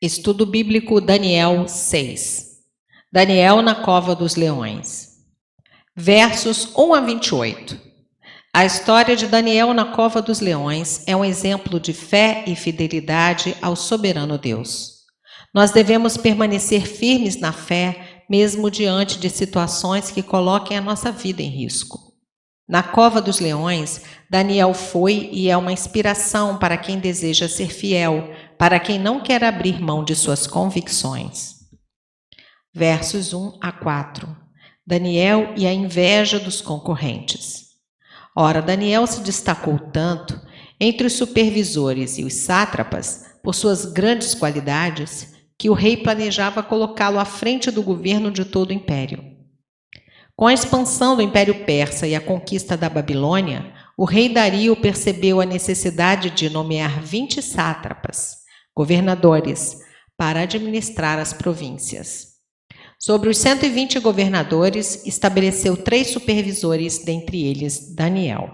Estudo Bíblico Daniel 6. Daniel na cova dos leões. Versos 1 a 28. A história de Daniel na cova dos leões é um exemplo de fé e fidelidade ao soberano Deus. Nós devemos permanecer firmes na fé, mesmo diante de situações que coloquem a nossa vida em risco. Na cova dos leões, Daniel foi e é uma inspiração para quem deseja ser fiel, para quem não quer abrir mão de suas convicções. Versos 1 a 4. Daniel e a inveja dos concorrentes. Ora, Daniel se destacou tanto entre os supervisores e os sátrapas por suas grandes qualidades que o rei planejava colocá-lo à frente do governo de todo o império. Com a expansão do Império Persa e a conquista da Babilônia, o rei Dario percebeu a necessidade de nomear 20 sátrapas, governadores, para administrar as províncias. Sobre os 120 governadores, estabeleceu 3 supervisores, dentre eles Daniel.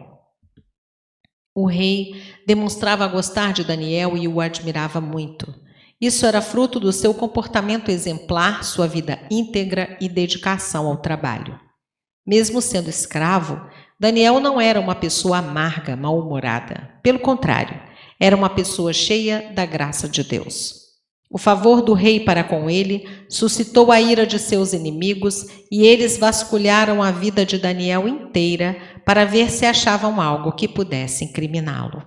O rei demonstrava gostar de Daniel e o admirava muito. Isso era fruto do seu comportamento exemplar, sua vida íntegra e dedicação ao trabalho. Mesmo sendo escravo, Daniel não era uma pessoa amarga, mal-humorada. Pelo contrário, era uma pessoa cheia da graça de Deus. O favor do rei para com ele suscitou a ira de seus inimigos e eles vasculharam a vida de Daniel inteira para ver se achavam algo que pudesse incriminá-lo.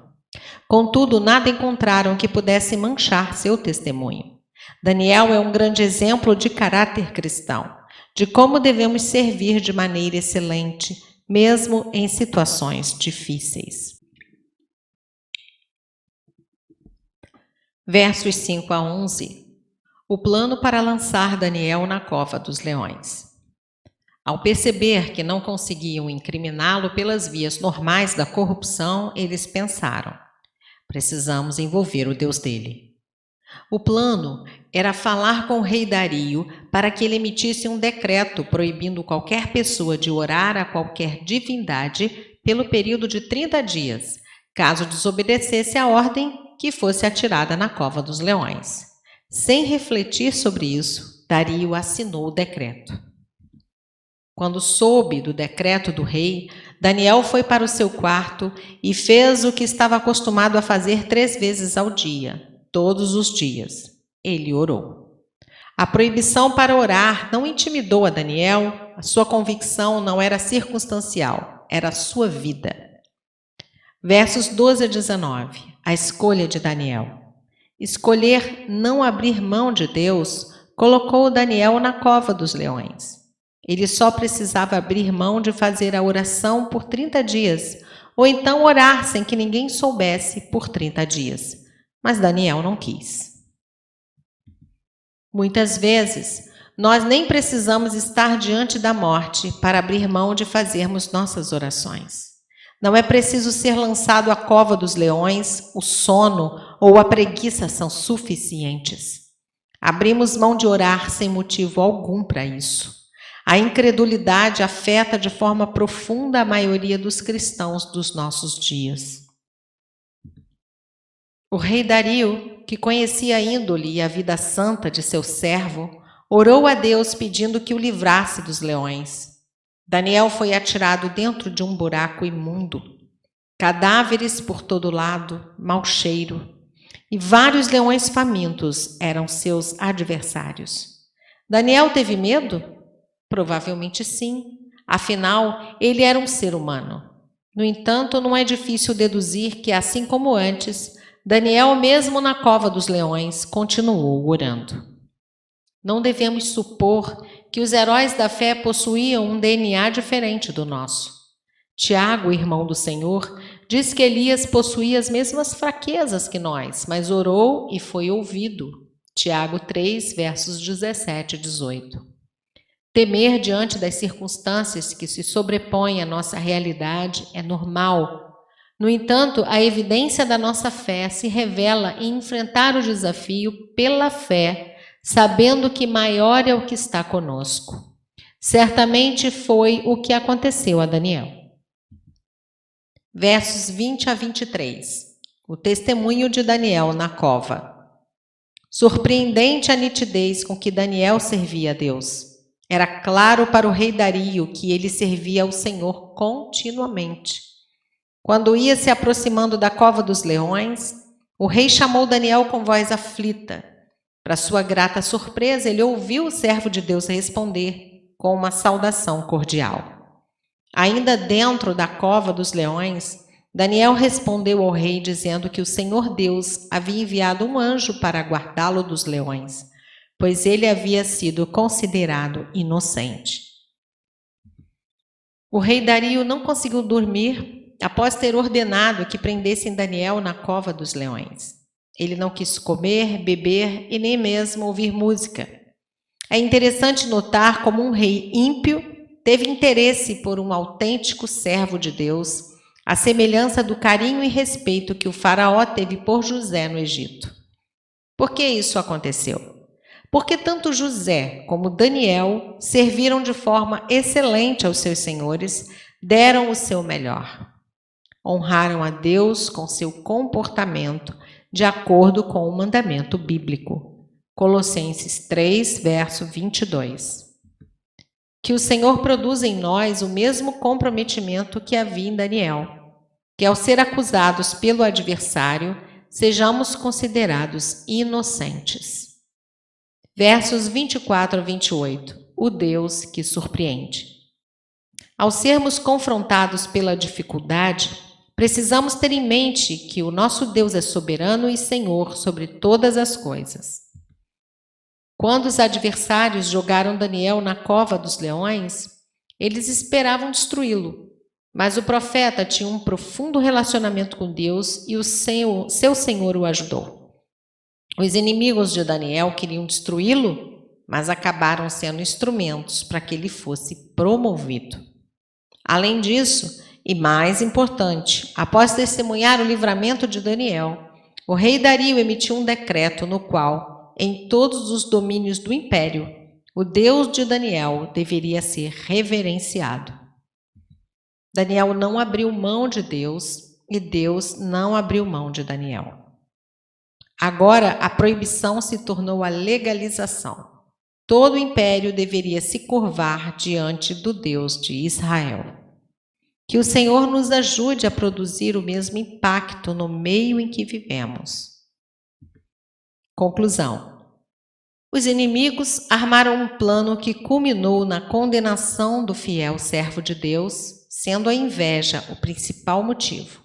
Contudo, nada encontraram que pudesse manchar seu testemunho. Daniel é um grande exemplo de caráter cristão, de como devemos servir de maneira excelente, mesmo em situações difíceis. Versos 5 a 11. O plano para lançar Daniel na cova dos leões. Ao perceber que não conseguiam incriminá-lo pelas vias normais da corrupção, eles pensaram: precisamos envolver o Deus dele. O plano era falar com o rei Dario para que ele emitisse um decreto proibindo qualquer pessoa de orar a qualquer divindade pelo período de 30 dias, caso desobedecesse a ordem, que fosse atirada na cova dos leões. Sem refletir sobre isso, Dario assinou o decreto. Quando soube do decreto do rei, Daniel foi para o seu quarto e fez o que estava acostumado a fazer 3 vezes ao dia, todos os dias. Ele orou. A proibição para orar não intimidou a Daniel, a sua convicção não era circunstancial, era a sua vida. Versos 12 a 19. A escolha de Daniel. Escolher não abrir mão de Deus colocou Daniel na cova dos leões. Ele só precisava abrir mão de fazer a oração por 30 dias, ou então orar sem que ninguém soubesse por 30 dias. Mas Daniel não quis. Muitas vezes, nós nem precisamos estar diante da morte para abrir mão de fazermos nossas orações. Não é preciso ser lançado à cova dos leões, o sono ou a preguiça são suficientes. Abrimos mão de orar sem motivo algum para isso. A incredulidade afeta de forma profunda a maioria dos cristãos dos nossos dias. O rei Dario, que conhecia a índole e a vida santa de seu servo, orou a Deus pedindo que o livrasse dos leões. Daniel foi atirado dentro de um buraco imundo, cadáveres por todo lado, mau cheiro, e vários leões famintos eram seus adversários. Daniel teve medo? Provavelmente sim, afinal, ele era um ser humano. No entanto, não é difícil deduzir que, assim como antes, Daniel, mesmo na cova dos leões, continuou orando. Não devemos supor que os heróis da fé possuíam um DNA diferente do nosso. Tiago, irmão do Senhor, diz que Elias possuía as mesmas fraquezas que nós, mas orou e foi ouvido. Tiago 3, versos 17 e 18. Temer diante das circunstâncias que se sobrepõem à nossa realidade é normal. No entanto, a evidência da nossa fé se revela em enfrentar o desafio pela fé, sabendo que maior é o que está conosco. Certamente foi o que aconteceu a Daniel. Versos 20 a 23. O testemunho de Daniel na cova. Surpreendente a nitidez com que Daniel servia a Deus. Era claro para o rei Dario que ele servia ao Senhor continuamente. Quando ia se aproximando da cova dos leões, o rei chamou Daniel com voz aflita. Para sua grata surpresa, ele ouviu o servo de Deus responder com uma saudação cordial. Ainda dentro da cova dos leões, Daniel respondeu ao rei dizendo que o Senhor Deus havia enviado um anjo para guardá-lo dos leões, pois ele havia sido considerado inocente. O rei Dario não conseguiu dormir após ter ordenado que prendessem Daniel na cova dos leões. Ele não quis comer, beber e nem mesmo ouvir música. É interessante notar como um rei ímpio teve interesse por um autêntico servo de Deus, à semelhança do carinho e respeito que o faraó teve por José no Egito. Por que isso aconteceu? Porque tanto José como Daniel serviram de forma excelente aos seus senhores, deram o seu melhor. Honraram a Deus com seu comportamento, de acordo com o mandamento bíblico. Colossenses 3, verso 22. Que o Senhor produza em nós o mesmo comprometimento que havia em Daniel, que ao ser acusados pelo adversário, sejamos considerados inocentes. Versos 24 a 28. O Deus que surpreende. Ao sermos confrontados pela dificuldade, precisamos ter em mente que o nosso Deus é soberano e Senhor sobre todas as coisas. Quando os adversários jogaram Daniel na cova dos leões, eles esperavam destruí-lo, mas o profeta tinha um profundo relacionamento com Deus e o seu Senhor o ajudou. Os inimigos de Daniel queriam destruí-lo, mas acabaram sendo instrumentos para que ele fosse promovido. Além disso, e mais importante, após testemunhar o livramento de Daniel, o rei Dario emitiu um decreto no qual, em todos os domínios do império, o Deus de Daniel deveria ser reverenciado. Daniel não abriu mão de Deus e Deus não abriu mão de Daniel. Agora, a proibição se tornou a legalização. Todo o império deveria se curvar diante do Deus de Israel. Que o Senhor nos ajude a produzir o mesmo impacto no meio em que vivemos. Conclusão. Os inimigos armaram um plano que culminou na condenação do fiel servo de Deus, sendo a inveja o principal motivo.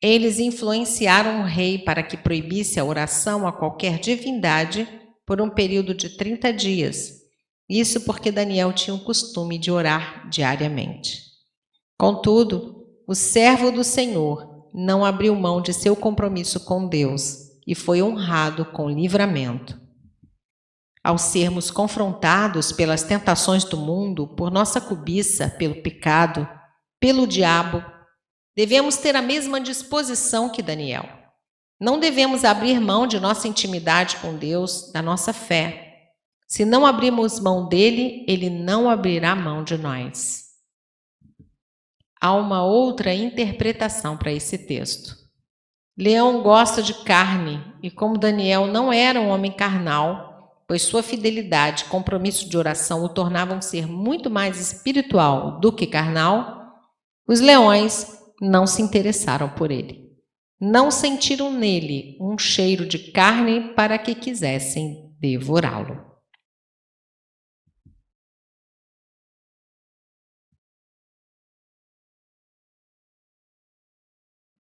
Eles influenciaram o rei para que proibisse a oração a qualquer divindade por um período de 30 dias. Isso porque Daniel tinha o costume de orar diariamente. Contudo, o servo do Senhor não abriu mão de seu compromisso com Deus e foi honrado com livramento. Ao sermos confrontados pelas tentações do mundo, por nossa cobiça, pelo pecado, pelo diabo, devemos ter a mesma disposição que Daniel. Não devemos abrir mão de nossa intimidade com Deus, da nossa fé. Se não abrirmos mão dele, ele não abrirá mão de nós. Há uma outra interpretação para esse texto. Leão gosta de carne, e como Daniel não era um homem carnal, pois sua fidelidade e compromisso de oração o tornavam ser muito mais espiritual do que carnal, os leões não se interessaram por ele. Não sentiram nele um cheiro de carne para que quisessem devorá-lo.